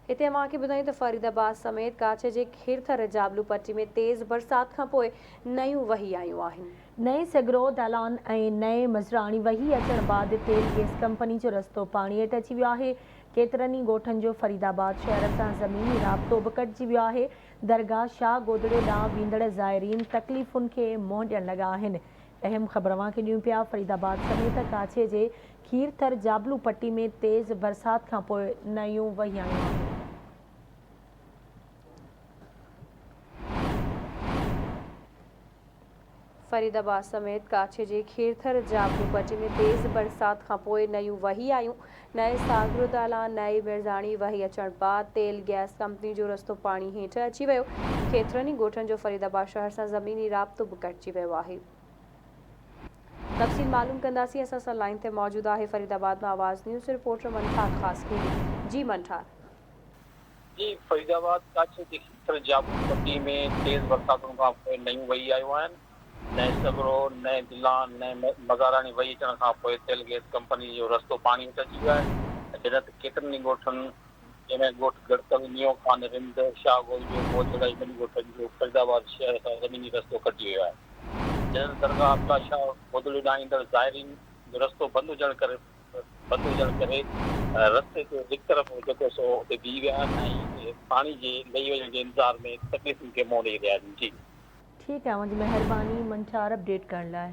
हिते मां खे ॿुधायूं त फरीदाबाद समेत काछ जे खीरथर जाबलू पट्टी में तेज़ बरसात खां पोइ नयूं वही आयूं आहिनि। नए सगरो दालान ऐं नए मज़राणी वही अचण बाद तेल गैस कंपनी जो रस्तो पाणी हेठि अची वियो आहे। केतिरनि ई ॻोठनि जो फरीदाबाद शहर सां ज़मीनी राब्तो बि कटिजी वियो आहे। दरगाह शाह गोदड़े ॾांहुं वेंदड़ ज़ाइरीन तकलीफ़ुनि खे मुंहुं ॾियण लॻा आहिनि। अहम ख़बर वांखे ॾियूं पिया फरीदाबाद समेत काछे जे खीरथर जाबलू पट्टी में तेज़ बरसात खां पोइ नयूं वही आयूं आहिनि। फरीदाबाद समेत काछे जे खीरथर जाबलू पट्टी में तेज़ बरसात खां पोइ नयूं वही आयूं। नए सागरो दालान नई मिर्ज़ाणी वही अचण बाद तेल गैस कंपनी जो रस्तो पाणी हेठि अची वियो। केतिरनि ई ॻोठनि जो फरीदाबाद शहर सां ज़मीनी राब्तो बि कटिजी वियो आहे। तफ़सील मालूम कंदासीं। असां सां लाइन ते मौजूदु आहे फरीदाबाद मां आवाज़ न्यूज़ रिपोर्टर मंठार ख़ासकी। जी मंठार। जी, फरीदाबाद काछे जे खीरथर जाबलू पट्टी में तेज़ बरसातुनि खां पोइ नयूं वही आयूं आहिनि। नए सगरो नए दिलान नए मज़ाराणी वही अचण खां पोइ तेल गैस कंपनी जो रस्तो पाणी हेठि अची वियो आहे। जॾहिं त केतिरनि ई ॻोठनि जंहिंमें ॻोठ गड़तल नियो खान रिंद शाह गोदड़ो बोझड़ा ॿिनि ॻोठनि जो फरीदाबाद शहर सां ज़मीनी रस्तो कटिजी वियो आहे। जॾहिं त दरगाह अब्दुल्ला शाह गोदड़े ॾांहुं ईंदड़ ज़ाइरीन जो रस्तो बंदि हुजण करे रस्ते ते हिकु तरफ़ जेको सो उते बीह विया आहिनि ऐं पाणी जे लही वञण जे इंतज़ार में तकलीफ़ुनि खे मुंहुं ॾेई रहिया आहिनि। जी ठीकु आहे, मुंहिंजी महिरबानी मंठार अपडेट करण लाइ।